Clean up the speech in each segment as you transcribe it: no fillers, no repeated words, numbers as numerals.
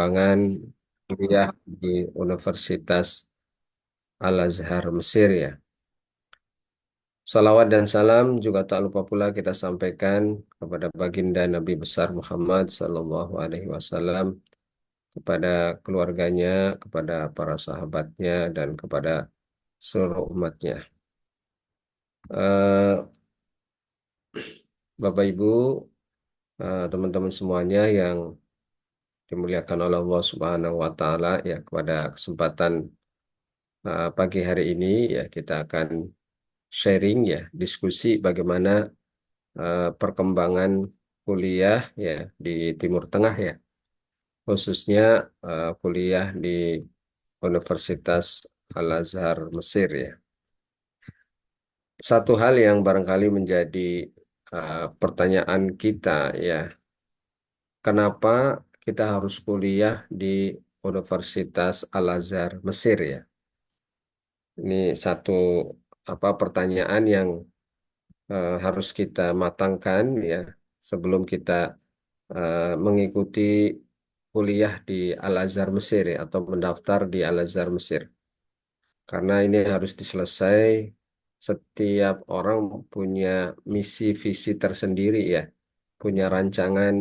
perkembangan kuliah di Universitas Al-Azhar Mesir ya. Salawat dan salam juga tak lupa pula kita sampaikan kepada baginda Nabi besar Muhammad Sallallahu Alaihi Wasallam, kepada keluarganya, kepada para sahabatnya, dan kepada seluruh umatnya. Eh, Bapak Ibu, teman-teman semuanya yang dimuliakan oleh Allah Subhanahu Wa Taala, ya, pada kesempatan pagi hari ini ya kita akan sharing, ya, diskusi bagaimana perkembangan kuliah ya di Timur Tengah, ya, khususnya kuliah di Universitas Al-Azhar Mesir ya. Satu hal yang barangkali menjadi pertanyaan kita, ya, kenapa kita harus kuliah di Universitas Al-Azhar Mesir ya? Ini satu pertanyaan yang harus kita matangkan, ya, sebelum kita mengikuti kuliah di Al-Azhar Mesir ya, atau mendaftar di Al-Azhar Mesir. Karena ini harus diselesai. Setiap orang punya misi visi tersendiri ya, punya rancangan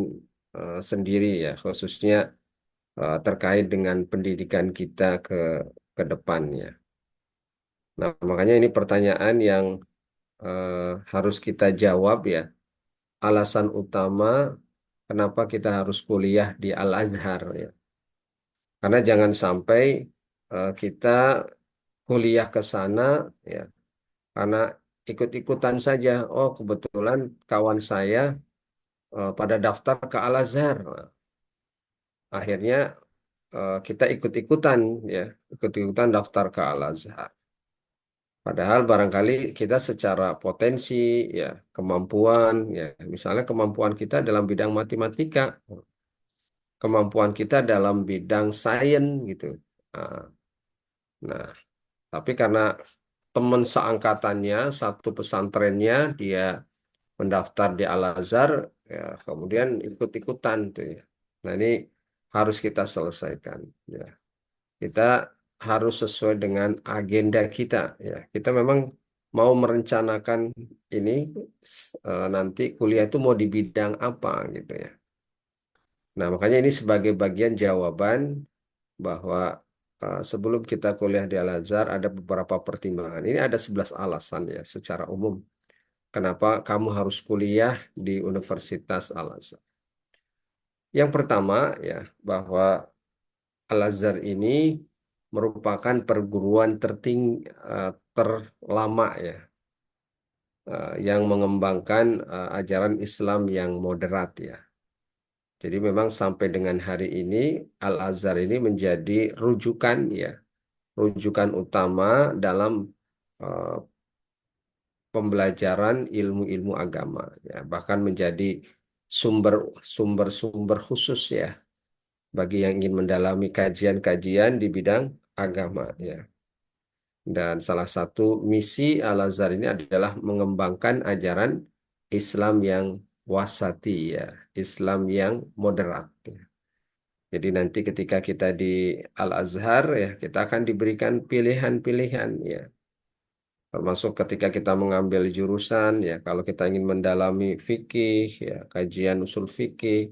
sendiri ya, khususnya terkait dengan pendidikan kita ke depannya. Nah, makanya ini pertanyaan yang eh, harus kita jawab ya. Alasan utama kenapa kita harus kuliah di Al-Azhar ya. Karena jangan sampai kita kuliah ke sana ya karena ikut-ikutan saja. Oh, kebetulan kawan saya pada daftar ke Al-Azhar. Nah, akhirnya kita ikut-ikutan ya, ikut-ikutan daftar ke Al-Azhar. Padahal barangkali kita secara potensi ya, kemampuan ya, misalnya kemampuan kita dalam bidang matematika, kemampuan kita dalam bidang sains gitu. Nah, nah, tapi karena teman seangkatannya, satu pesantrennya, dia mendaftar di Al-Azhar, ya, kemudian ikut-ikutan tuh ya. Nah, ini harus kita selesaikan. Ya. Kita harus sesuai dengan agenda kita. Ya, kita memang mau merencanakan ini nanti kuliah itu mau di bidang apa gitu ya. Nah, makanya ini sebagai bagian jawaban bahwa sebelum kita kuliah di Al-Azhar ada beberapa pertimbangan. Ini ada 11 alasan ya secara umum kenapa kamu harus kuliah di Universitas Al-Azhar. Yang pertama ya, bahwa Al-Azhar ini merupakan perguruan terlama ya, yang mengembangkan ajaran Islam yang moderat ya. Jadi memang sampai dengan hari ini Al-Azhar ini menjadi rujukan ya, rujukan utama dalam eh, pembelajaran ilmu-ilmu agama ya, bahkan menjadi sumber-sumber khusus ya bagi yang ingin mendalami kajian-kajian di bidang agama ya. Dan salah satu misi Al-Azhar ini adalah mengembangkan ajaran Islam yang wasati ya, Islam yang moderat ya. Jadi nanti ketika kita di Al-Azhar ya, kita akan diberikan pilihan-pilihan ya. Termasuk ketika kita mengambil jurusan ya, kalau kita ingin mendalami fikih ya, kajian usul fikih,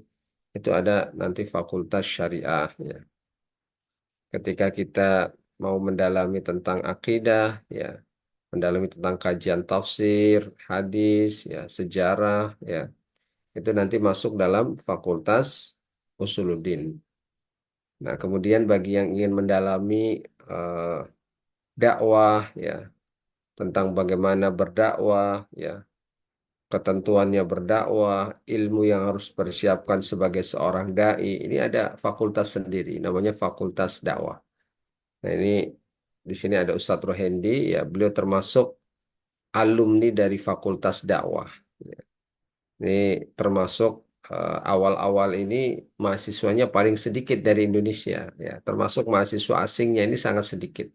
itu ada nanti fakultas syariah ya. Ketika kita mau mendalami tentang akidah ya, mendalami tentang kajian tafsir, hadis ya, sejarah ya, itu nanti masuk dalam fakultas usuluddin. Nah, kemudian bagi yang ingin mendalami eh, dakwah ya, tentang bagaimana berdakwah ya, ketentuannya berdakwah, ilmu yang harus persiapkan sebagai seorang dai. Ini ada fakultas sendiri, namanya Fakultas Dakwah. Nah, ini di sini ada Ustadz Rohendi, ya, beliau termasuk alumni dari Fakultas Dakwah. Ya. Ini termasuk awal-awal ini mahasiswanya paling sedikit dari Indonesia, ya, termasuk mahasiswa asingnya ini sangat sedikit.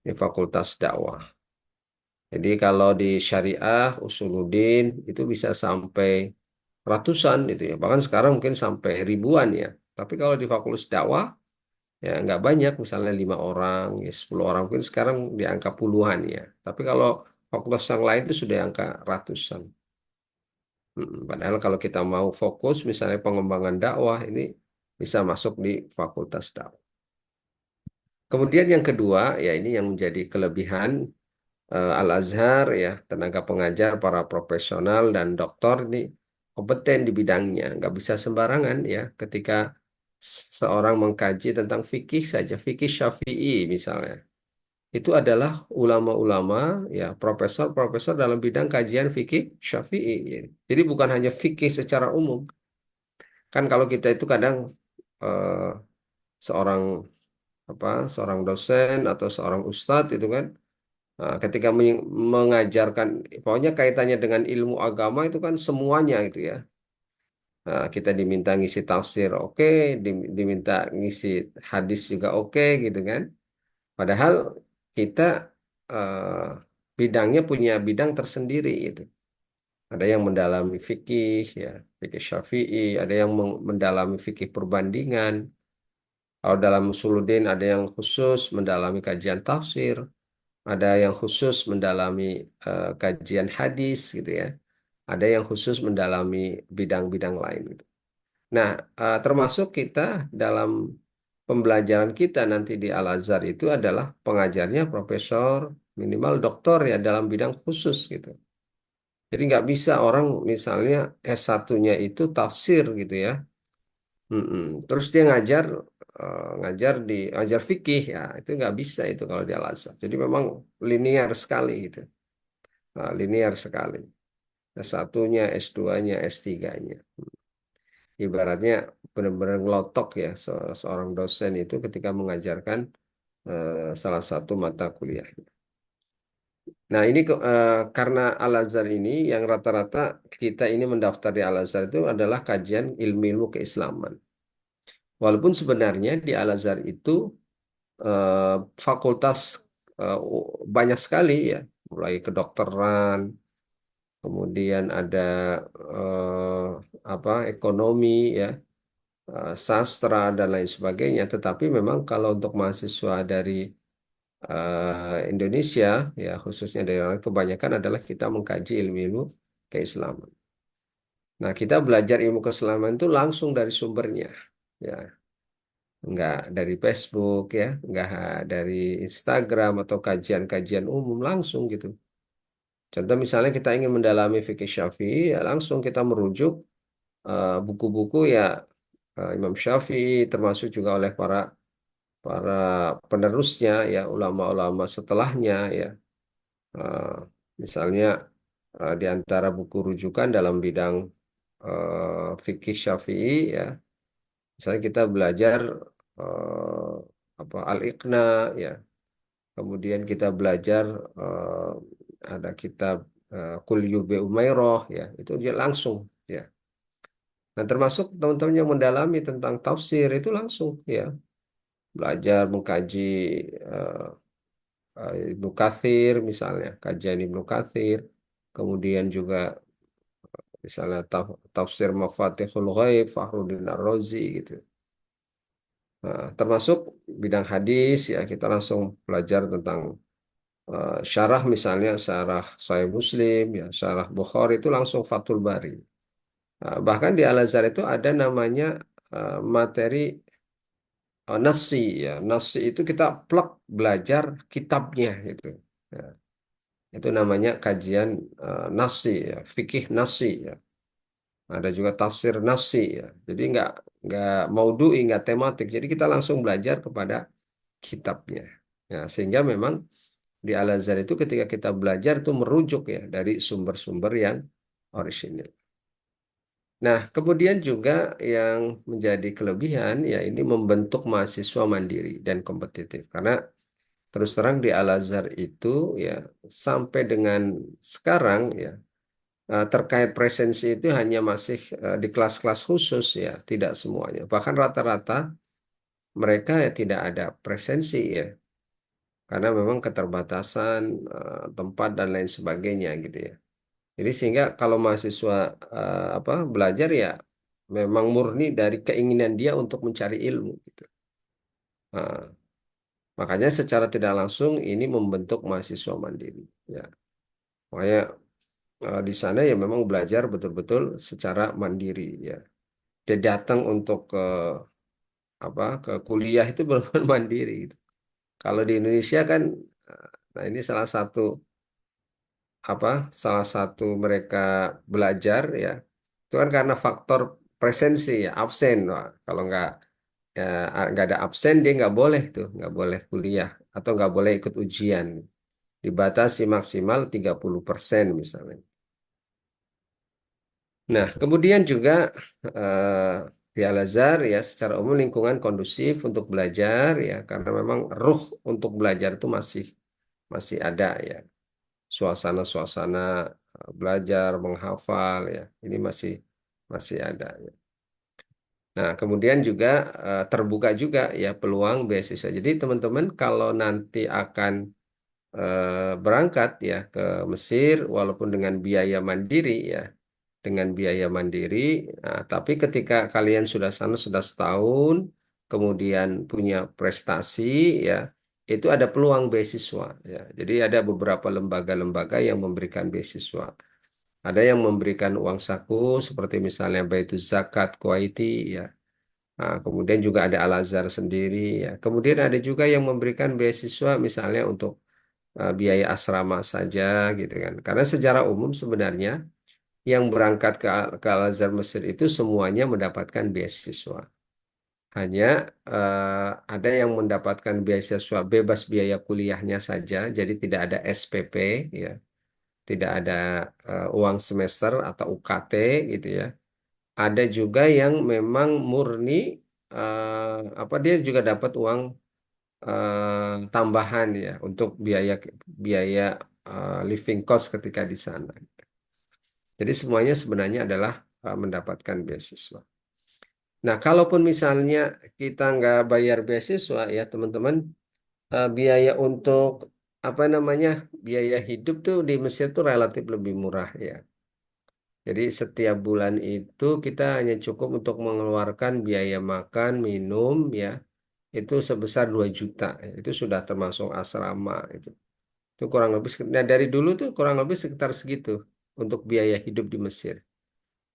Ini Fakultas Dakwah. Jadi kalau di syariah, usuluddin itu bisa sampai ratusan itu ya. Bahkan sekarang mungkin sampai ribuan ya. Tapi kalau di fakultas dakwah ya nggak banyak, misalnya 5 orang, ya 10 orang, mungkin sekarang di angka puluhan ya. Tapi kalau fakultas yang lain itu sudah angka ratusan. Padahal kalau kita mau fokus misalnya pengembangan dakwah ini bisa masuk di fakultas dakwah. Kemudian yang kedua ya ini yang menjadi kelebihan Al-Azhar ya, tenaga pengajar, para profesional dan doktor ini kompeten di bidangnya, nggak bisa sembarangan ya ketika seorang mengkaji tentang fikih saja, fikih Syafi'i misalnya. Itu adalah ulama-ulama ya, profesor-profesor dalam bidang kajian fikih Syafi'i. Jadi bukan hanya fikih secara umum. Kan kalau kita itu kadang eh, seorang seorang dosen atau seorang ustadz itu kan, ketika mengajarkan, pokoknya kaitannya dengan ilmu agama itu kan semuanya itu ya. Kita diminta ngisi tafsir, oke, diminta ngisi hadis juga oke gitu kan. Padahal kita eh, bidangnya punya bidang tersendiri gitu. Ada yang mendalami fikih ya, fikih Syafi'i, ada yang mendalami fikih perbandingan. Kalau dalam Usuluddin ada yang khusus mendalami kajian tafsir, ada yang khusus mendalami kajian hadis gitu ya. Ada yang khusus mendalami bidang-bidang lain gitu. Nah, termasuk kita dalam pembelajaran kita nanti di Al-Azhar itu adalah pengajarnya profesor, minimal doktor ya dalam bidang khusus gitu. Jadi nggak bisa orang misalnya S1-nya itu tafsir gitu ya. Mm-mm. Terus dia ngajar fikih ya itu nggak bisa itu kalau di Al-Azhar. Jadi memang linear sekali gitu. Nah, linear sekali. S1-nya, S2-nya, S3-nya. Ibaratnya benar-benar ngelotok ya seorang dosen itu ketika mengajarkan salah satu mata kuliah. Nah, ini karena Al-Azhar ini yang rata-rata kita ini mendaftar di Al-Azhar itu adalah kajian ilmu keislaman. Walaupun sebenarnya di Al-Azhar itu eh, fakultas banyak sekali ya, mulai kedokteran, kemudian ada eh, ekonomi ya, sastra dan lain sebagainya. Tetapi memang kalau untuk mahasiswa dari Indonesia, ya khususnya dari orang kebanyakan adalah kita mengkaji ilmu-ilmu keislaman. Nah, kita belajar ilmu keislaman itu langsung dari sumbernya, ya, nggak dari Facebook ya, nggak dari Instagram atau kajian-kajian umum langsung gitu. Contoh misalnya kita ingin mendalami fikih Syafi'i, ya langsung kita merujuk buku-buku ya Imam Syafi'i, termasuk juga oleh para para penerusnya ya, ulama-ulama setelahnya ya. Eh, Misalnya di antara buku rujukan dalam bidang fikih Syafi'i ya, misalnya kita belajar eh, Al-Iqna ya, kemudian kita belajar eh, ada kitab Kulyu bi Umairah ya, itu dia langsung ya. Nah, termasuk teman-teman yang mendalami tentang tafsir itu langsung ya, belajar mengkaji eh, Ibnu Katsir misalnya, kajian Ibnu Katsir, kemudian juga misalnya tafsir Mafatihul Ghaib, Fakhruddin Ar-Razi gitu. Nah, termasuk bidang hadis ya kita langsung belajar tentang syarah misalnya syarah Sahih Muslim ya, syarah Bukhari itu langsung Fathul Bari. Nah, bahkan di Al-Azhar itu ada namanya materi nasi ya. Nasi itu kita plek belajar kitabnya gitu. Ya, itu namanya kajian nasi ya, fikih nasi ya. Ada juga tafsir nasi ya. Jadi nggak maudhu'i, nggak tematik. Jadi kita langsung belajar kepada kitabnya. Ya, sehingga memang di Al-Azhar itu ketika kita belajar itu merujuk ya dari sumber-sumber yang orisinil. Nah, kemudian juga yang menjadi kelebihan ya ini membentuk mahasiswa mandiri dan kompetitif. Karena terus terang di Al-Azhar itu ya sampai dengan sekarang ya terkait presensi itu hanya masih di kelas-kelas khusus ya, tidak semuanya. Bahkan rata-rata mereka ya tidak ada presensi ya, karena memang keterbatasan tempat dan lain sebagainya gitu ya. Jadi sehingga kalau mahasiswa belajar ya memang murni dari keinginan dia untuk mencari ilmu gitu. Nah, makanya secara tidak langsung ini membentuk mahasiswa mandiri. Ya, makanya di sana ya memang belajar betul-betul secara mandiri ya. Dia datang untuk ke kuliah itu benar-benar mandiri gitu. Kalau di Indonesia kan, nah ini apa salah satu mereka belajar ya itu kan karena faktor presensi ya absen. Wah, kalau ya, nggak ada absen dia nggak boleh kuliah atau nggak boleh ikut ujian, dibatasi maksimal 30% misalnya. Nah, kemudian juga di Al-Azhar ya secara umum lingkungan kondusif untuk belajar ya karena memang ruh untuk belajar itu masih masih ada ya. Suasana-suasana belajar, menghafal ya. Ini masih masih ada ya. Nah, kemudian juga terbuka juga ya peluang beasiswa. Jadi teman-teman kalau nanti akan berangkat ya ke Mesir walaupun dengan biaya mandiri ya, dengan biaya mandiri. Nah, tapi ketika kalian sudah sana sudah setahun, kemudian punya prestasi ya, itu ada peluang beasiswa ya. Jadi ada beberapa lembaga-lembaga yang memberikan beasiswa. Ada yang memberikan uang saku seperti misalnya Baitul Zakat Kuwaiti ya. Nah, kemudian juga ada Al-Azhar sendiri ya. Kemudian ada juga yang memberikan beasiswa misalnya untuk biaya asrama saja gitu kan. Karena secara umum sebenarnya yang berangkat ke Al-Azhar Mesir itu semuanya mendapatkan beasiswa. Hanya ada yang mendapatkan beasiswa bebas biaya kuliahnya saja, jadi tidak ada SPP, ya, tidak ada uang semester atau UKT gitu ya. Ada juga yang memang murni apa dia juga dapat uang tambahan ya untuk biaya biaya living cost ketika di sana. Jadi semuanya sebenarnya adalah mendapatkan beasiswa. Nah, kalaupun misalnya kita nggak bayar beasiswa ya teman-teman, biaya untuk apa namanya biaya hidup tuh di Mesir tuh relatif lebih murah ya. Jadi setiap bulan itu kita hanya cukup untuk mengeluarkan biaya makan, minum ya, itu sebesar 2 juta. Ya. Itu sudah termasuk asrama itu. Itu kurang lebih nah dari dulu tuh kurang lebih sekitar segitu untuk biaya hidup di Mesir.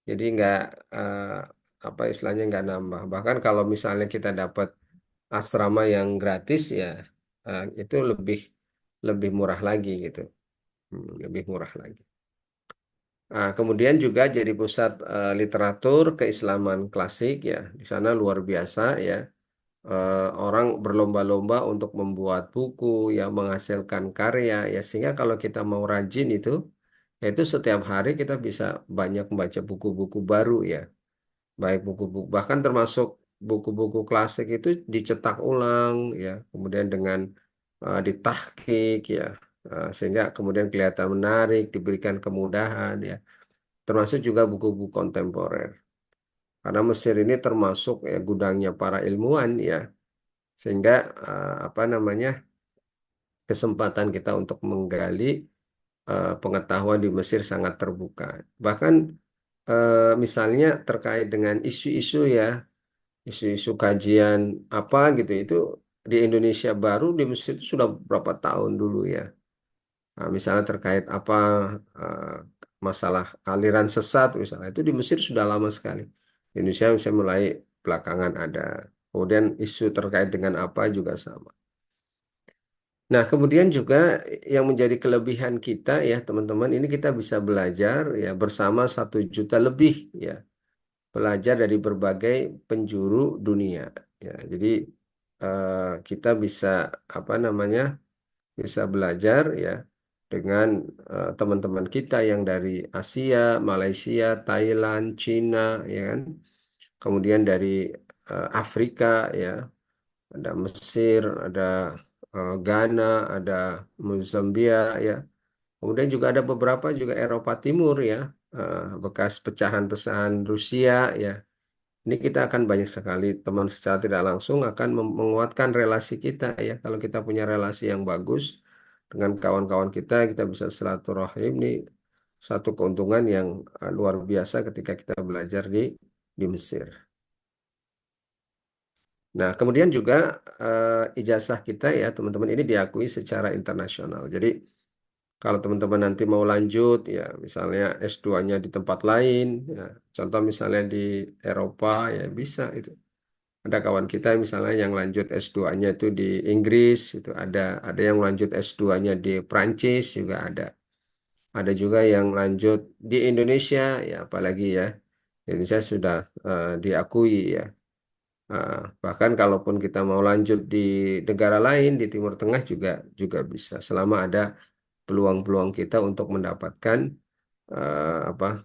Jadi nggak eh, apa istilahnya nggak nambah. Bahkan kalau misalnya kita dapat asrama yang gratis ya itu lebih lebih murah lagi gitu. Lebih murah lagi. Nah, kemudian juga jadi pusat literatur keislaman klasik ya. Di sana luar biasa ya. Orang berlomba-lomba untuk membuat buku ya menghasilkan karya ya sehingga kalau kita mau rajin itu setiap hari kita bisa banyak membaca buku-buku baru ya. Baik buku-buku bahkan termasuk buku-buku klasik itu dicetak ulang ya kemudian dengan ditahqiq ya sehingga kemudian kelihatan menarik diberikan kemudahan ya termasuk juga buku-buku kontemporer karena Mesir ini termasuk ya gudangnya para ilmuwan ya sehingga apa namanya kesempatan kita untuk menggali pengetahuan di Mesir sangat terbuka bahkan misalnya terkait dengan isu-isu ya isu-isu kajian apa gitu itu di Indonesia baru di Mesir itu sudah berapa tahun dulu ya. Nah, misalnya terkait apa eh, masalah aliran sesat misalnya itu di Mesir sudah lama sekali. Di Indonesia bisa mulai belakangan ada. Kemudian isu terkait dengan apa juga sama. Nah, kemudian juga yang menjadi kelebihan kita ya teman-teman ini kita bisa belajar ya bersama 1 juta lebih ya pelajar dari berbagai penjuru dunia. Ya, jadi kita bisa apa namanya bisa belajar ya dengan teman-teman kita yang dari Asia, Malaysia, Thailand, Cina, ya kan. Kemudian dari Afrika ya, ada Mesir, ada Ghana, ada Mozambia ya. Kemudian juga ada beberapa juga Eropa Timur ya, bekas pecahan-pecahan Rusia ya. Ini kita akan banyak sekali teman secara tidak langsung akan menguatkan relasi kita ya. Kalau kita punya relasi yang bagus dengan kawan-kawan kita bisa silaturahim nih satu keuntungan yang luar biasa ketika kita belajar di di Mesir. Nah, kemudian juga ijazah kita ya teman-teman ini diakui secara internasional. Jadi kalau teman-teman nanti mau lanjut ya misalnya S2-nya di tempat lain ya, contoh misalnya di Eropa ya bisa itu. Ada kawan kita misalnya yang lanjut S2-nya itu di Inggris, itu ada yang lanjut S2-nya di Prancis juga ada. Ada juga yang lanjut di Indonesia ya apalagi ya. Indonesia sudah diakui ya. Bahkan kalaupun kita mau lanjut di negara lain di Timur Tengah juga juga bisa selama ada peluang-peluang kita untuk mendapatkan apa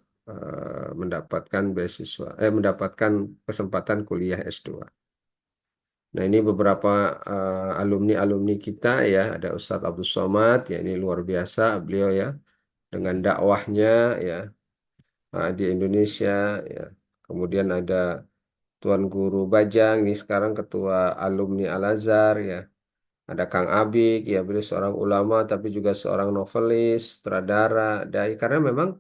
mendapatkan beasiswa mendapatkan kesempatan kuliah S2. Nah, ini beberapa alumni-alumni kita ya, ada Ustadz Abdul Somad, ya ini luar biasa beliau ya, dengan dakwahnya ya di Indonesia ya. Kemudian ada Tuan Guru Bajang, ini sekarang ketua alumni Al-Azhar ya. Ada Kang Abik, ya beliau seorang ulama tapi juga seorang novelis, sutradara, dai. Karena memang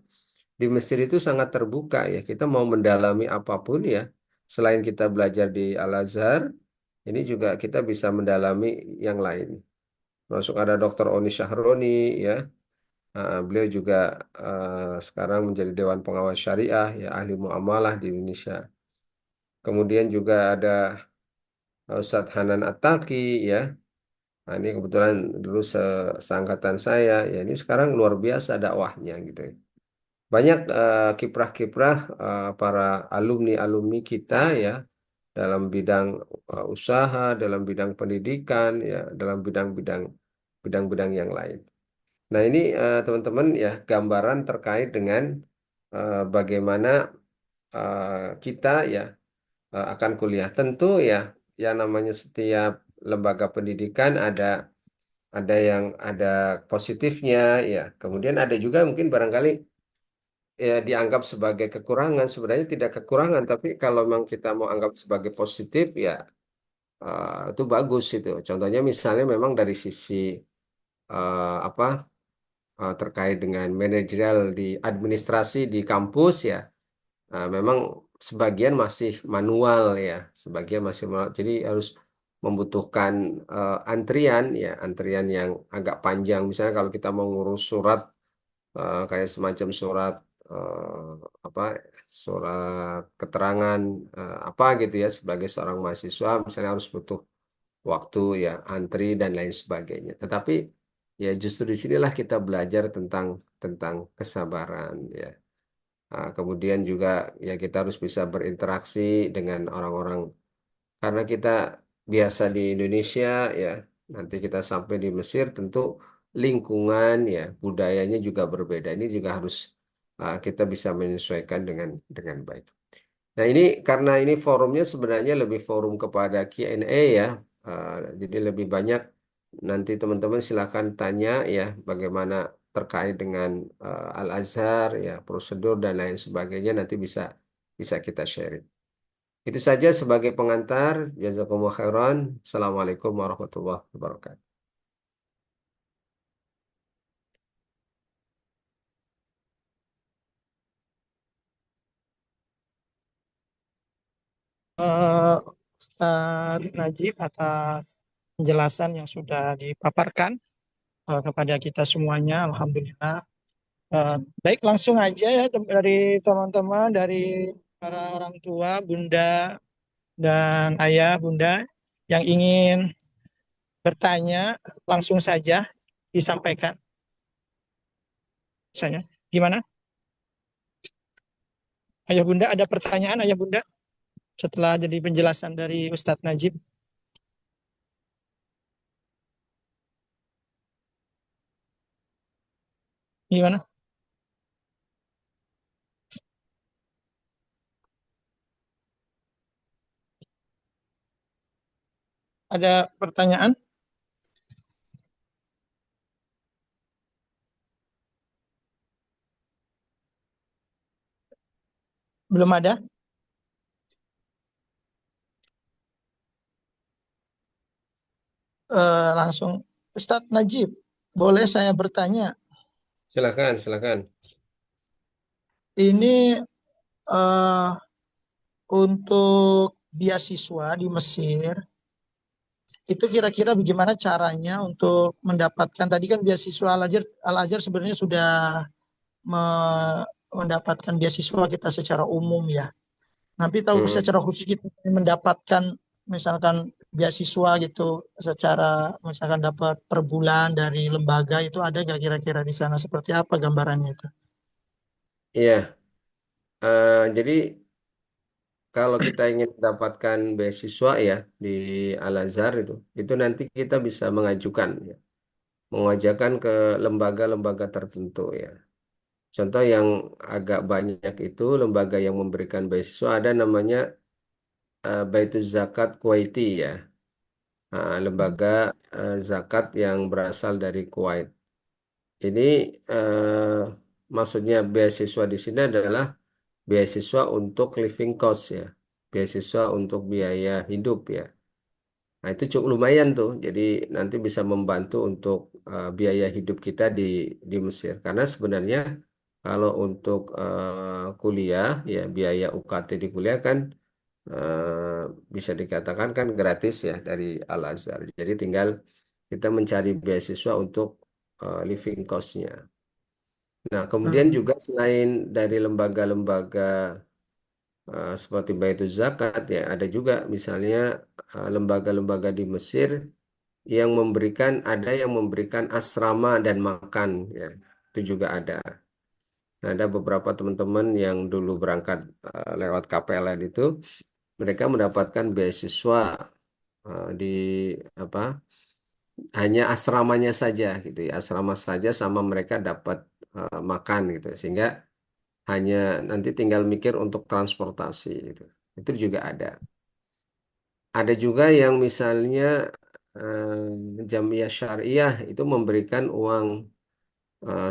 di Mesir itu sangat terbuka ya. Kita mau mendalami apapun ya, selain kita belajar di Al-Azhar, ini juga kita bisa mendalami yang lain. Masuk ada Dr. Oni Syahroni ya. Beliau juga sekarang menjadi Dewan Pengawas Syariah ya ahli muamalah di Indonesia. Kemudian juga ada Ustadz Hanan Attaqi ya. Nah, ini kebetulan dulu seangkatan saya ya ini sekarang luar biasa dakwahnya gitu ya. Banyak kiprah-kiprah para alumni-alumni kita ya dalam bidang usaha, dalam bidang pendidikan ya, dalam bidang-bidang yang lain. Nah, ini teman-teman ya gambaran terkait dengan bagaimana kita ya akan kuliah. Tentu ya yang namanya setiap lembaga pendidikan ada yang ada positifnya ya. Kemudian ada juga mungkin barangkali ya dianggap sebagai kekurangan. Sebenarnya tidak kekurangan, tapi kalau memang kita mau anggap sebagai positif ya itu bagus itu. Contohnya misalnya memang dari sisi apa terkait dengan manajerial di administrasi di kampus ya. Memang sebagian masih manual ya, sebagian masih manual. Jadi harus membutuhkan antrian ya, antrian yang agak panjang. Misalnya kalau kita mau ngurus surat kayak semacam surat apa, surat keterangan apa gitu ya, sebagai seorang mahasiswa, misalnya harus butuh waktu ya, antri dan lain sebagainya. Tetapi ya justru disinilah kita belajar tentang tentang kesabaran ya. Kemudian juga ya kita harus bisa berinteraksi dengan orang-orang karena kita biasa di Indonesia ya nanti kita sampai di Mesir tentu lingkungan ya budayanya juga berbeda. Ini juga harus kita bisa menyesuaikan dengan baik. Nah ini karena ini forumnya sebenarnya lebih forum kepada Q&A ya. Jadi lebih banyak nanti teman-teman silakan tanya ya bagaimana terkait dengan Al-Azhar ya prosedur dan lain sebagainya nanti bisa bisa kita sharing. Itu saja sebagai pengantar. Jazakumullah khairan. Assalamualaikum warahmatullahi wabarakatuh. eh, Ustaz Najib atas penjelasan yang sudah dipaparkan kepada kita semuanya. Alhamdulillah. Baik, langsung aja ya dari teman-teman, dari para orang tua, bunda dan ayah, bunda yang ingin bertanya, langsung saja disampaikan. Saya, gimana? Ayah bunda, ada pertanyaan ayah bunda setelah jadi penjelasan dari Ustadz Najib? Gimana? Ada pertanyaan? Belum ada? Langsung. Ustadz Najib, boleh saya bertanya? Silakan, silakan. Ini eh, untuk beasiswa di Mesir, itu kira-kira bagaimana caranya untuk mendapatkan, tadi kan beasiswa Al-Azhar sebenarnya sudah mendapatkan beasiswa kita secara umum ya. Tapi tahu Hmm. secara khusus kita mendapatkan misalkan beasiswa gitu secara misalkan dapat per bulan dari lembaga itu ada nggak kira-kira di sana seperti apa gambarannya itu? Iya, jadi kalau kita ingin mendapatkan beasiswa ya di Al-Azhar itu nanti kita bisa mengajukan ya, mengajukan ke lembaga-lembaga tertentu ya. Contoh yang agak banyak itu lembaga yang memberikan beasiswa ada namanya Baitul Zakat Kuwaiti ya. Lembaga zakat yang berasal dari Kuwait. Ini eh, maksudnya beasiswa di sini adalah beasiswa untuk living cost ya, beasiswa untuk biaya hidup ya. Nah itu cukup lumayan tuh, jadi nanti bisa membantu untuk biaya hidup kita di Mesir. Karena sebenarnya kalau untuk kuliah ya biaya UKT di kuliah kan bisa dikatakan kan gratis ya dari Al-Azhar. Jadi tinggal kita mencari beasiswa untuk living cost-nya. Nah, kemudian Hmm. juga selain dari lembaga-lembaga seperti Baitul Zakat ya, ada juga misalnya lembaga-lembaga di Mesir yang ada yang memberikan asrama dan makan ya. Itu juga ada. Nah, ada beberapa teman-teman yang dulu berangkat lewat KPLN itu, mereka mendapatkan beasiswa di apa? Hanya asramanya saja gitu ya, asrama saja sama mereka dapat makan gitu, sehingga hanya nanti tinggal mikir untuk transportasi gitu. Itu juga ada. Ada juga yang misalnya Jamiah Syariah itu memberikan uang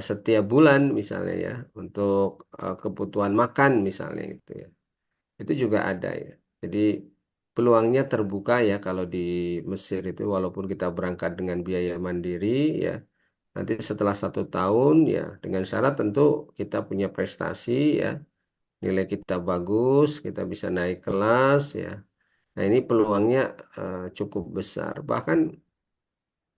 setiap bulan misalnya ya untuk kebutuhan makan misalnya gitu ya. Itu juga ada ya. Jadi peluangnya terbuka ya kalau di Mesir itu walaupun kita berangkat dengan biaya mandiri ya. Nanti setelah 1 tahun ya dengan syarat tentu kita punya prestasi ya, nilai kita bagus, kita bisa naik kelas ya. Nah ini peluangnya cukup besar. Bahkan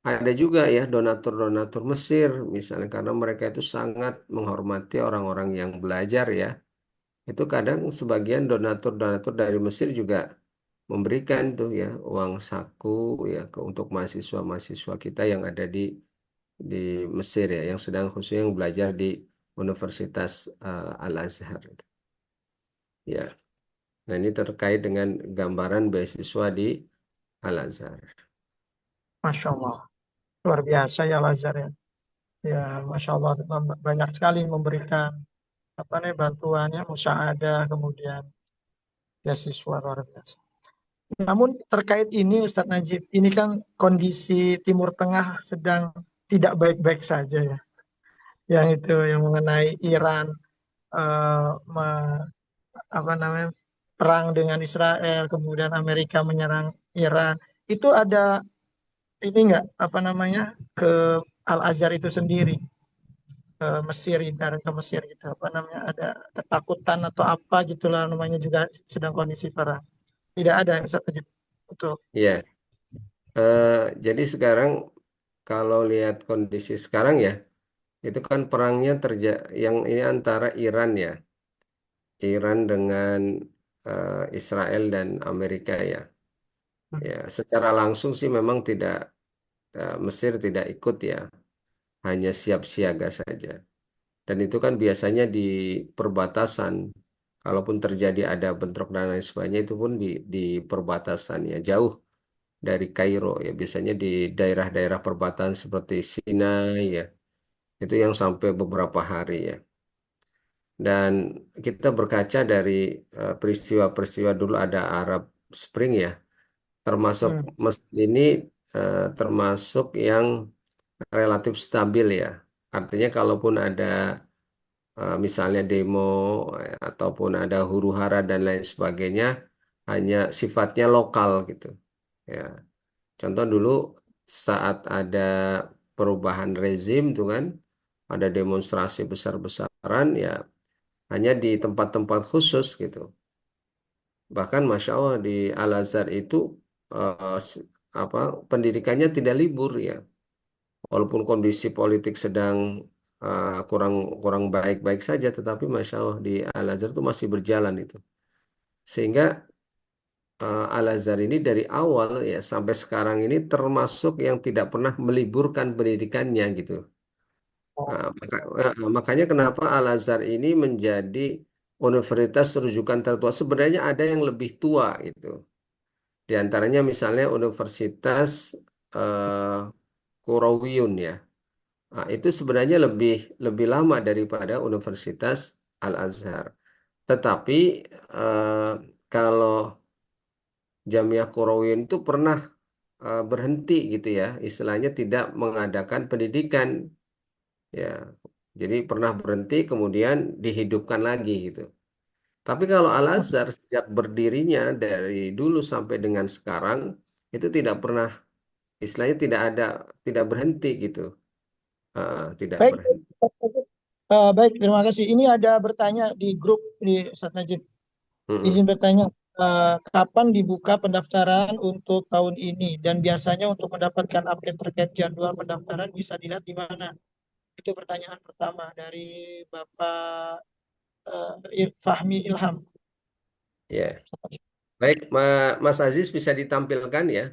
ada juga ya donatur-donatur Mesir misalnya karena mereka itu sangat menghormati orang-orang yang belajar ya. Itu kadang sebagian donatur-donatur dari Mesir juga memberikan tuh ya uang saku ya untuk mahasiswa-mahasiswa kita yang ada di Mesir ya yang sedang khususnya yang belajar di Universitas Al-Azhar. Ya, nah ini terkait dengan gambaran beasiswa di Al-Azhar. Masya Allah, luar biasa ya Al-Azhar ya. Ya, Masya Allah banyak sekali memberikan apa nih bantuannya, musyahadah, kemudian beasiswa luar biasa. Namun terkait ini Ustadz Najib, ini kan kondisi Timur Tengah sedang tidak baik-baik saja ya. Yang itu yang mengenai Iran apa namanya perang dengan Israel, kemudian Amerika menyerang Iran. Itu ada ini enggak apa namanya ke Al-Azhar itu sendiri ke Mesir, ibarat ke Mesir gitu. Apa namanya ada ketakutan atau apa gitulah namanya juga sedang kondisi perang. Tidak ada Ustaz Najib. Betul. Ya, eh, jadi sekarang kalau lihat kondisi sekarang ya, itu kan perangnya yang ini antara Iran ya, Iran dengan Israel dan Amerika ya. Ya, secara langsung sih memang tidak Mesir tidak ikut ya, hanya siap siaga saja. Dan itu kan biasanya di perbatasan. Kalaupun terjadi ada bentrok dan lain sebagainya itu pun di perbatasan ya jauh dari Kairo ya biasanya di daerah-daerah perbatasan seperti Sinai ya itu yang sampai beberapa hari ya. Dan kita berkaca dari peristiwa-peristiwa dulu ada Arab Spring ya termasuk Hmm. ini termasuk yang relatif stabil ya. Artinya kalaupun ada misalnya demo ataupun ada huru-hara dan lain sebagainya hanya sifatnya lokal gitu ya contoh dulu saat ada perubahan rezim tuh kan ada demonstrasi besar-besaran ya hanya di tempat-tempat khusus gitu Bahkan Masya Allah di Al-Azhar itu eh, s- apa pendidikannya tidak libur ya. Walaupun kondisi politik sedang kurang kurang baik-baik saja, tetapi Masya Allah di Al-Azhar itu masih berjalan itu. Sehingga Al-Azhar ini dari awal ya sampai sekarang ini termasuk yang tidak pernah meliburkan pendidikannya gitu. Oh, Makanya kenapa Al-Azhar ini menjadi universitas rujukan tertua. Sebenarnya ada yang lebih tua gitu. Di antaranya misalnya Universitas eh, Qarawiyun ya. Nah, itu sebenarnya lebih lebih lama daripada Universitas Al-Azhar. Tetapi eh, kalau Jamiah Qarawiyun itu pernah berhenti gitu ya, istilahnya tidak mengadakan pendidikan ya. Jadi pernah berhenti kemudian dihidupkan lagi gitu. Tapi kalau Al-Azhar sejak berdirinya dari dulu sampai dengan sekarang itu tidak pernah istilahnya tidak ada tidak berhenti gitu. Tidak baik. berhenti. Baik, terima kasih. Ini ada bertanya di grup di Ustaz Najib. Izin Mm-mm. bertanya, kapan dibuka pendaftaran untuk tahun ini? Dan biasanya untuk mendapatkan update terkait jadwal pendaftaran bisa dilihat di mana? Itu pertanyaan pertama dari Bapak Fahmi Ilham. Ya. Baik, Mas Aziz bisa ditampilkan ya,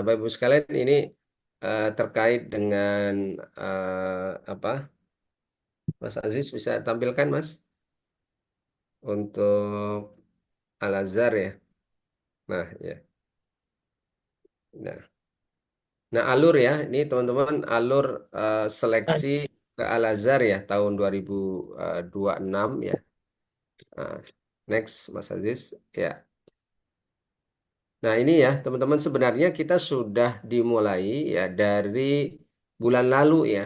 Bapak Ibu sekalian ini terkait dengan apa? Mas Aziz bisa tampilkan Mas untuk Al-Azhar ya. Nah, ya. Nah, nah, alur ya, ini teman-teman alur Nah, seleksi ke Al-Azhar ya tahun 2026 ya. Nah, next Mas Aziz ya. Nah, ini ya teman-teman sebenarnya kita sudah dimulai ya dari bulan lalu ya.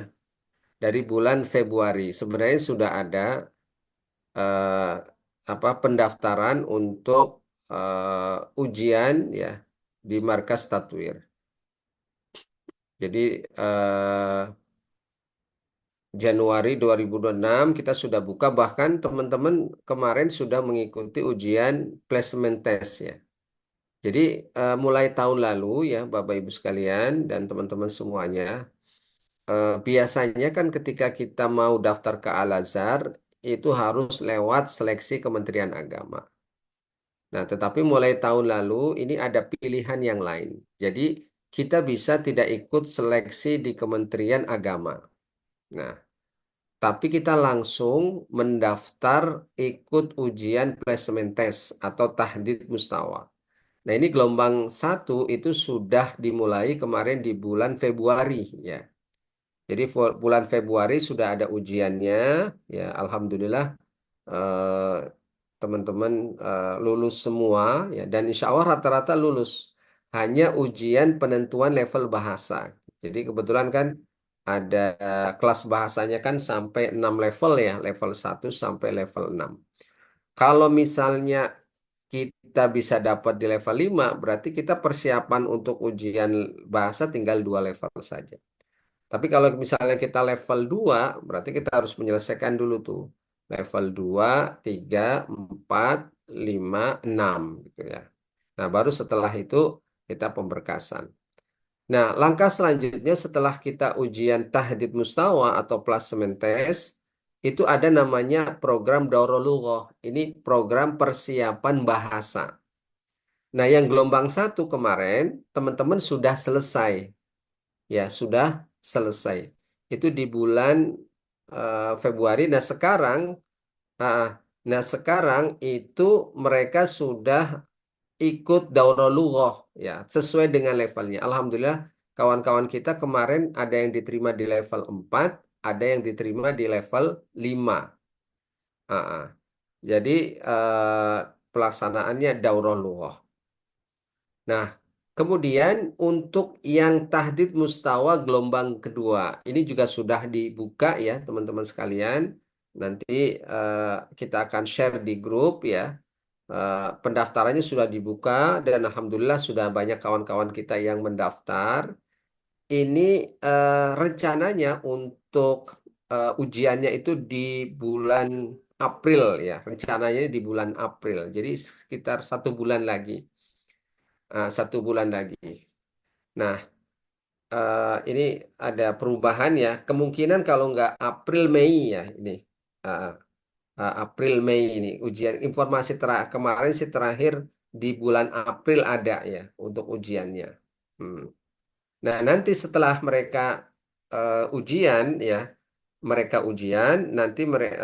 Dari bulan Februari sebenarnya sudah ada eh, pendaftaran untuk ujian ya di Markas Tatwir. Jadi Januari 2026 kita sudah buka bahkan teman-teman kemarin sudah mengikuti ujian placement test ya. Jadi mulai tahun lalu ya Bapak Ibu sekalian dan teman-teman semuanya biasanya kan ketika kita mau daftar ke Al-Azhar itu harus lewat seleksi Kementerian Agama. Nah, tetapi mulai tahun lalu ini ada pilihan yang lain. Jadi kita bisa tidak ikut seleksi di Kementerian Agama. Nah, tapi kita langsung mendaftar ikut ujian placement test atau tahdid mustawa. Nah, ini gelombang satu itu sudah dimulai kemarin di bulan Februari ya. Jadi bulan Februari sudah ada ujiannya, ya Alhamdulillah eh, teman-teman lulus semua, ya dan insya Allah rata-rata lulus. Hanya ujian penentuan level bahasa. Jadi kebetulan kan ada kelas bahasanya kan sampai 6 level ya, level 1 sampai level 6. Kalau misalnya kita bisa dapat di level 5, berarti kita persiapan untuk ujian bahasa tinggal 2 level saja. Tapi kalau misalnya kita level 2, berarti kita harus menyelesaikan dulu tuh. Level 2, 3, 4, 5, 6 gitu ya. Nah, baru setelah itu kita pemberkasan. Nah, langkah selanjutnya setelah kita ujian tahdid mustawa atau placement test, itu ada namanya program Daurah Lughah. Ini program persiapan bahasa. Nah, yang gelombang satu kemarin, teman-teman sudah selesai. Ya, sudah selesai. Itu di bulan Februari. Ah, nah sekarang itu mereka sudah ikut daurah lughah ya, sesuai dengan levelnya. Alhamdulillah, kawan-kawan kita kemarin ada yang diterima di level 4, ada yang diterima di level 5. Ah, ah. Jadi pelaksanaannya daurah lughah. Nah, kemudian untuk yang tahdid mustawa gelombang kedua, ini juga sudah dibuka ya teman-teman sekalian. Nanti eh, kita akan share di grup ya. Pendaftarannya sudah dibuka dan alhamdulillah sudah banyak kawan-kawan kita yang mendaftar. Ini rencananya untuk ujiannya itu di bulan April ya, rencananya di bulan April. Jadi sekitar 1 bulan lagi. 1 bulan lagi. Nah, ini ada perubahan ya. Kemungkinan kalau nggak April Mei ya ini. Eh, April Mei ini ujian informasi kemarin sih terakhir di bulan April ada ya untuk ujiannya. Hmm. Nah, nanti setelah mereka ujian ya, mereka ujian nanti mereka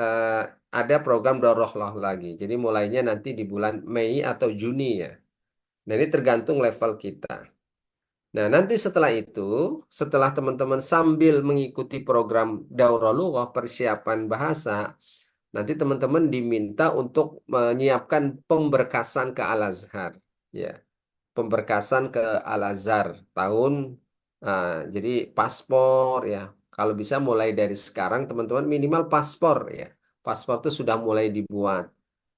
ada program Dorohloh lagi. Jadi mulainya nanti di bulan Mei atau Juni ya. Nah, ini tergantung level kita. Nah, nanti setelah itu, setelah teman-teman sambil mengikuti program Daurah Lughah persiapan bahasa, nanti teman-teman diminta untuk menyiapkan pemberkasan ke Al-Azhar. Ya, pemberkasan ke Al-Azhar tahun jadi paspor ya. Kalau bisa mulai dari sekarang teman-teman minimal paspor ya. Paspor itu sudah mulai dibuat.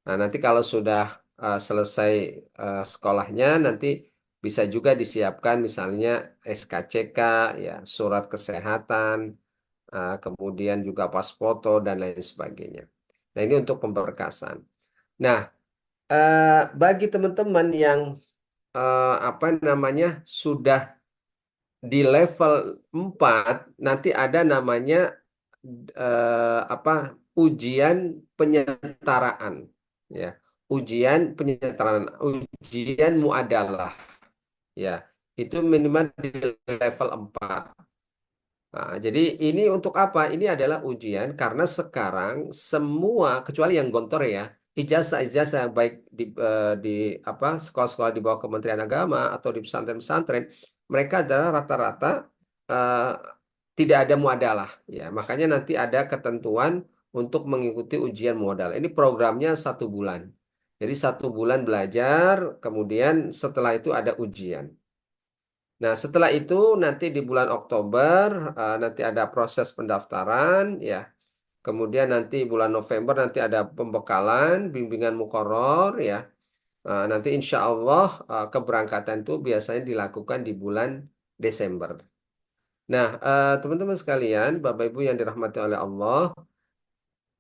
Nah, nanti kalau sudah selesai sekolahnya nanti bisa juga disiapkan misalnya SKCK ya, surat kesehatan, kemudian juga pas foto dan lain sebagainya. Nah, ini untuk pemberkasan. Nah, bagi teman-teman yang apa namanya sudah di level 4 nanti ada namanya apa ujian penyetaraan ya. Ujian penyetaraan, ujian muadalah ya. Itu minimal di level 4. Nah, jadi ini untuk apa? Ini adalah ujian karena sekarang semua kecuali yang gontor ya, ijazah-ijazah baik di apa sekolah-sekolah di bawah Kementerian Agama atau di pesantren-pesantren, mereka adalah rata-rata eh, tidak ada muadalah ya. Makanya nanti ada ketentuan untuk mengikuti ujian muadalah. Ini programnya 1 bulan. Jadi 1 bulan belajar, kemudian setelah itu ada ujian. Nah, setelah itu nanti di bulan Oktober nanti ada proses pendaftaran ya. Kemudian nanti bulan November nanti ada pembekalan, bimbingan mukoror ya. Nanti insya Allah keberangkatan itu biasanya dilakukan di bulan Desember. Nah, teman-teman sekalian, Bapak Ibu yang dirahmati oleh Allah.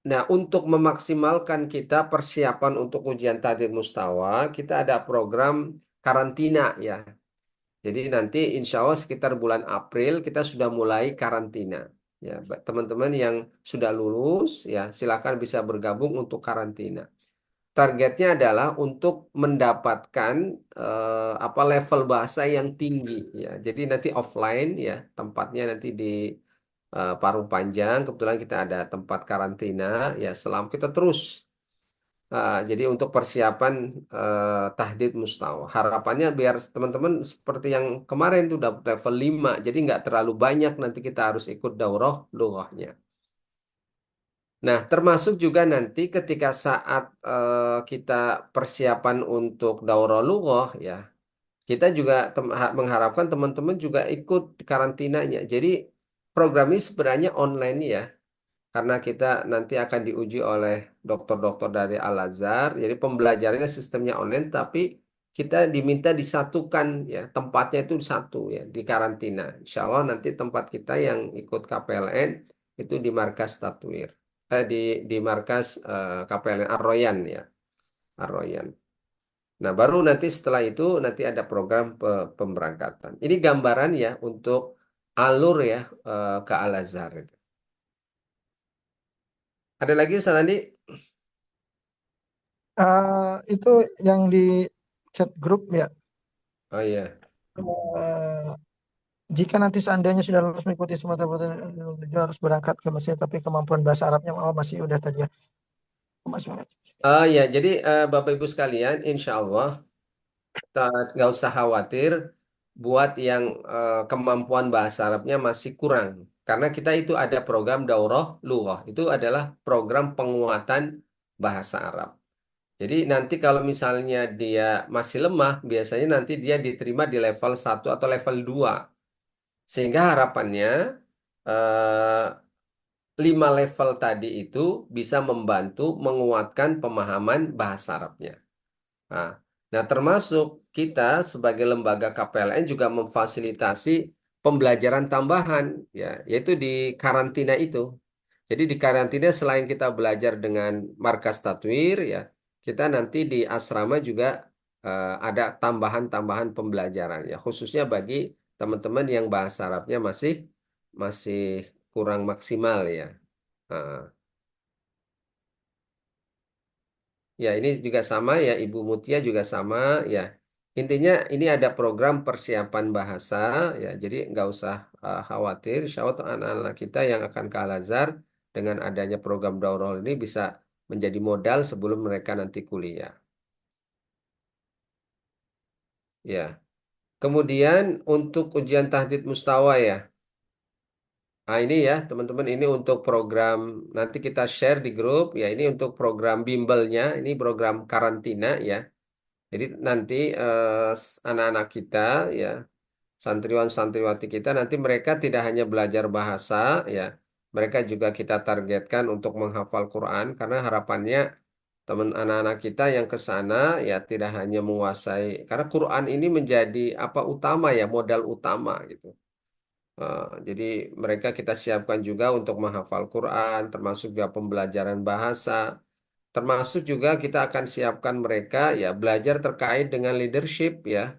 Nah, untuk memaksimalkan kita persiapan untuk ujian Tadid Mustawa, kita ada program karantina ya. Jadi nanti insya Allah sekitar bulan April kita sudah mulai karantina. Ya, teman-teman yang sudah lulus ya silakan bisa bergabung untuk karantina. Targetnya adalah untuk mendapatkan apa level bahasa yang tinggi ya. Jadi nanti offline ya tempatnya nanti di Parung Panjang. Kebetulan kita ada tempat karantina ya. Selama kita terus jadi untuk persiapan tahdid mustawa. Harapannya biar teman-teman seperti yang kemarin tuh dapat level 5. Jadi nggak terlalu banyak nanti kita harus ikut daurah lughahnya. Nah, termasuk juga nanti ketika saat kita persiapan untuk daurah lughah ya, kita juga mengharapkan teman-teman juga ikut karantinanya. Jadi program ini sebenarnya online ya. Karena kita nanti akan diuji oleh dokter-dokter dari Al-Azhar. Jadi pembelajarannya sistemnya online, tapi kita diminta disatukan ya tempatnya itu satu ya di karantina. Insya Allah nanti tempat kita yang ikut KPLN itu di markas Tatwir, di markas KPLN Ar-Royan ya Ar-Royan. Nah baru nanti setelah itu nanti ada program pemberangkatan. Ini gambaran ya untuk alur ya ke Al-Azhar itu. Ada lagi Sanandi? Itu yang di chat grup ya. Oh iya. Eh, Jika nanti seandainya sudah lulus mengikuti semua tahapan dia harus berangkat ke Mesir, tapi kemampuan bahasa Arabnya masih udah tadi ya. Masih. Ya, jadi Bapak Ibu sekalian, insya Allah nggak usah khawatir buat yang kemampuan bahasa Arabnya masih kurang. Karena kita itu ada program Daurah Lughah. Itu adalah program penguatan bahasa Arab. Jadi nanti kalau misalnya dia masih lemah, biasanya nanti dia diterima di level 1 atau level 2. Sehingga harapannya eh, 5 level tadi itu bisa membantu menguatkan pemahaman bahasa Arabnya. Nah, nah, termasuk kita sebagai lembaga KPLN juga memfasilitasi pembelajaran tambahan, ya, yaitu di karantina itu. Jadi di karantina selain kita belajar dengan markas tatwir ya, kita nanti di asrama juga ada tambahan-tambahan pembelajaran ya, khususnya bagi teman-teman yang bahasa Arabnya masih masih kurang maksimal ya. Nah, ya, ini juga sama ya, Ibu Mutia juga sama ya. Intinya ini ada program persiapan bahasa ya, jadi nggak usah khawatir. Insya Allah anak-anak kita yang akan ke Al-Azhar dengan adanya program daurah ini bisa menjadi modal sebelum mereka nanti kuliah. Ya, kemudian untuk ujian tahdid mustawa ya. Nah ini ya teman-teman, ini untuk program nanti kita share di grup ya. Ini untuk program bimbelnya, ini program karantina ya. Jadi nanti anak-anak kita ya, santriwan-santriwati kita nanti mereka tidak hanya belajar bahasa ya, mereka juga kita targetkan untuk menghafal Quran karena harapannya teman anak-anak kita yang ke sana ya tidak hanya menguasai, karena Quran ini menjadi apa utama ya, modal utama gitu. Jadi mereka kita siapkan juga untuk menghafal Quran, termasuk juga pembelajaran bahasa. Termasuk juga kita akan siapkan mereka ya belajar terkait dengan leadership ya,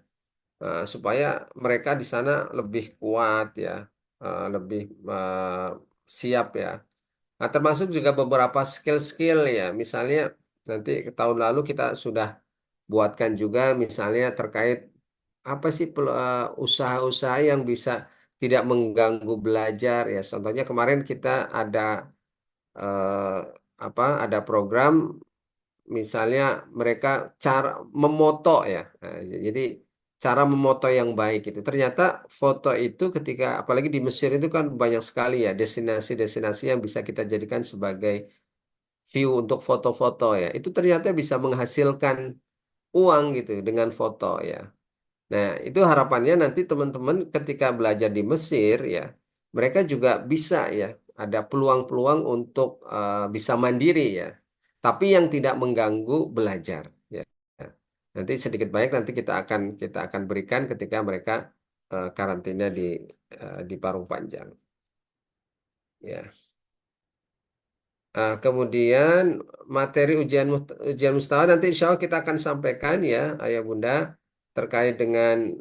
supaya mereka di sana lebih kuat ya, lebih siap ya. Nah, termasuk juga beberapa skill-skill ya, misalnya nanti tahun lalu kita sudah buatkan juga misalnya terkait apa sih usaha-usaha yang bisa tidak mengganggu belajar ya. Contohnya kemarin kita ada eh, ada program. Misalnya mereka cara memoto ya. Nah, jadi cara memoto yang baik itu. Ternyata foto itu ketika apalagi di Mesir itu kan banyak sekali ya destinasi-destinasi yang bisa kita jadikan sebagai view untuk foto-foto ya. Itu ternyata bisa menghasilkan uang gitu dengan foto ya. Nah, itu harapannya nanti teman-teman ketika belajar di Mesir ya, mereka juga bisa ya, ada peluang-peluang untuk bisa mandiri ya, tapi yang tidak mengganggu belajar ya. Nanti sedikit banyak nanti kita akan berikan ketika mereka karantina di Parung Panjang ya. Kemudian materi ujian mustawa nanti insya Allah kita akan sampaikan ya, Ayah Bunda, terkait dengan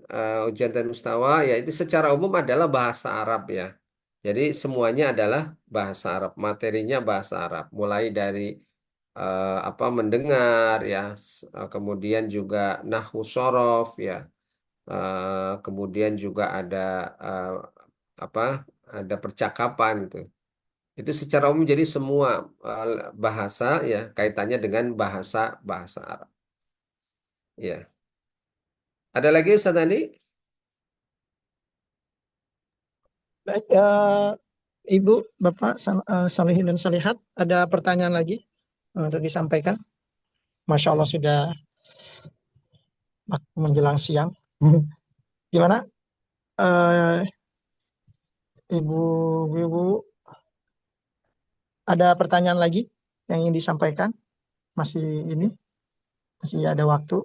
ujian dan mustawa ya, itu secara umum adalah bahasa Arab ya. Jadi semuanya adalah bahasa Arab, materinya bahasa Arab, mulai dari mendengar ya, kemudian juga nahwu sorof ya, kemudian juga ada eh, apa ada percakapan gitu. Itu secara umum jadi semua bahasa ya kaitannya dengan bahasa bahasa Arab. Ya. Ada lagi Ustaz Andi? Baik, Ibu, Bapak, Salihin dan Salihat, ada pertanyaan lagi untuk disampaikan? Masya Allah sudah menjelang siang. Gimana? Eh, Ibu, ada pertanyaan lagi yang ingin disampaikan? Masih ini, masih ada waktu?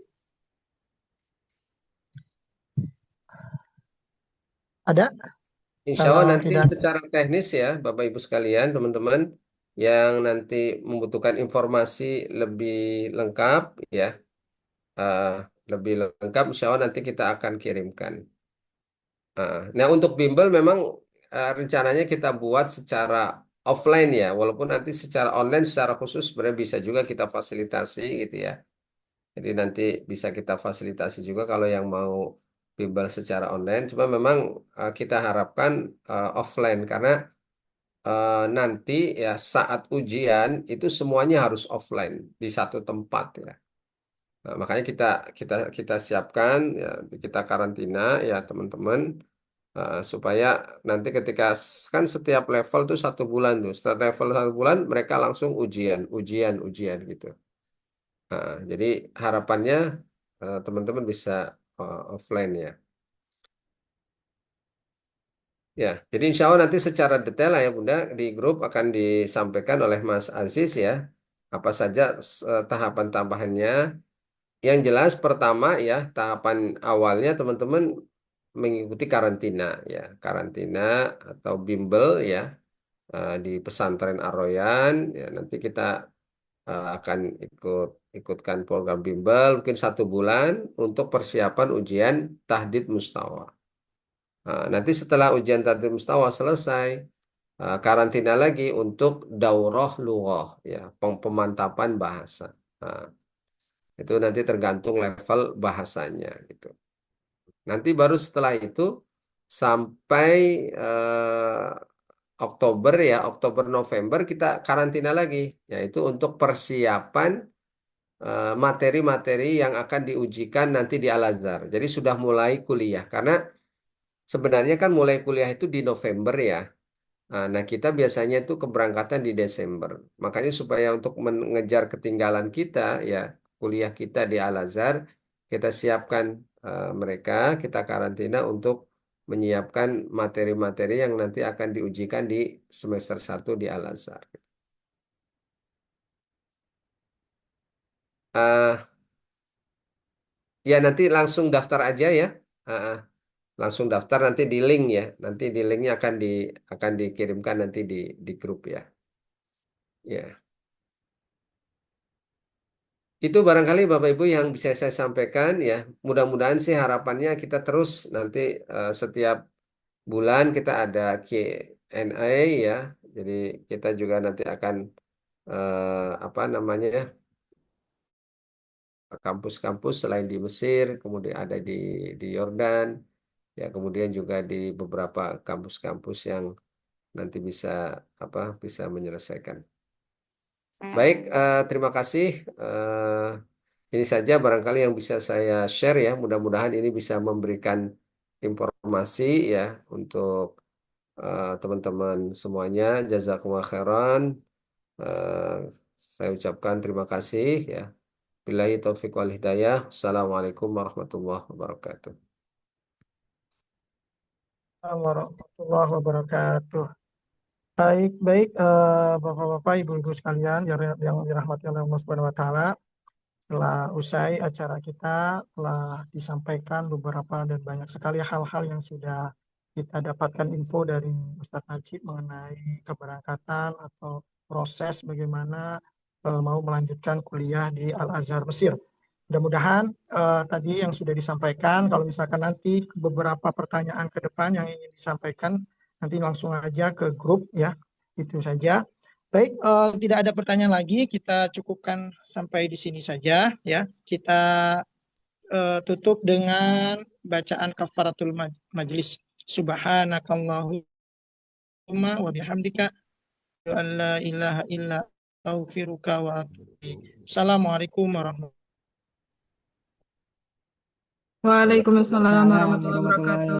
Ada? Insya Allah Kalau nanti tidak, secara teknis ya Bapak Ibu sekalian teman-teman yang nanti membutuhkan informasi lebih lengkap ya, eh, lebih lengkap Insya Allah nanti kita akan kirimkan. Nah untuk bimbel memang rencananya kita buat secara offline ya, walaupun nanti secara online secara khusus sebenarnya bisa juga kita fasilitasi gitu ya. Jadi nanti bisa kita fasilitasi juga kalau yang mau bimbel secara online. Cuma memang kita harapkan offline karena nanti ya saat ujian itu semuanya harus offline di satu tempat ya. Nah, makanya kita siapkan ya, kita karantina ya teman-teman, supaya nanti ketika kan setiap level tuh 1 bulan tuh, setiap level 1 bulan mereka langsung ujian, ujian, ujian gitu. Jadi harapannya teman-teman bisa offline ya. Ya, jadi insya Allah nanti secara detail lah ya Bunda di grup akan disampaikan oleh Mas Aziz ya. Apa saja tahapan tambahannya. Yang jelas pertama ya tahapan awalnya teman-teman mengikuti karantina ya, karantina atau bimbel ya. di pesantren Ar-Royan, ya nanti kita akan ikutkan program bimbel mungkin 1 bulan untuk persiapan ujian tahdid mustawa. Nanti setelah ujian tahdid mustawa selesai, karantina lagi untuk daurah lughah, ya pemantapan bahasa. Nah, itu nanti tergantung level bahasanya gitu. Nanti baru setelah itu sampai eh, Oktober, ya Oktober November kita karantina lagi, yaitu untuk persiapan materi-materi yang akan diujikan nanti di Al-Azhar. Jadi sudah mulai kuliah karena sebenarnya kan mulai kuliah itu di November ya. Nah, kita biasanya itu keberangkatan di Desember. Makanya supaya untuk mengejar ketinggalan kita, ya kuliah kita di Al-Azhar, kita siapkan mereka, kita karantina untuk menyiapkan materi-materi yang nanti akan diujikan di semester 1 di Al-Azhar. Ah, ya nanti langsung daftar aja ya. Ah, langsung daftar nanti di link ya. Nanti di linknya akan dikirimkan nanti di grup ya. Ya. Itu barangkali Bapak Ibu yang bisa saya sampaikan ya. Mudah-mudahan sih harapannya kita terus nanti setiap bulan kita ada Q&A ya. Jadi kita juga nanti akan apa namanya ya, kampus-kampus selain di Mesir, kemudian ada di Yordan, ya kemudian juga di beberapa kampus-kampus yang nanti bisa apa bisa menyelesaikan. Baik, terima kasih. Ini saja barangkali yang bisa saya share ya. Mudah-mudahan ini bisa memberikan informasi ya untuk teman-teman semuanya. Jazakumullah khairan. Eh, saya ucapkan terima kasih ya. Billahi taufiq wal hidayah. Assalamualaikum warahmatullahi wabarakatuh. Assalamualaikum warahmatullahi wabarakatuh. Baik, baik, Bapak-bapak, Ibu-ibu sekalian yang dirahmati oleh Allah Subhanahu wa taala. Setelah usai acara kita telah disampaikan beberapa dan banyak sekali hal-hal yang sudah kita dapatkan info dari Ustadz Najib mengenai keberangkatan atau proses bagaimana mau melanjutkan kuliah di Al-Azhar Mesir. Mudah-mudahan tadi yang sudah disampaikan, kalau misalkan nanti beberapa pertanyaan ke depan yang ingin disampaikan, nanti langsung aja ke grup ya. Itu saja. Baik, tidak ada pertanyaan lagi. Kita cukupkan sampai di sini saja ya. Kita tutup dengan bacaan kafaratul majlis. Subhanakallahumma wa bihamdika an la ilaha illa astaghfiruka wa atubu ilaik. Assalamualaikum warahmatullahi Waalaikumsalam Waalaikumsalam warahmatullahi warahmatullahi wabarakatuh.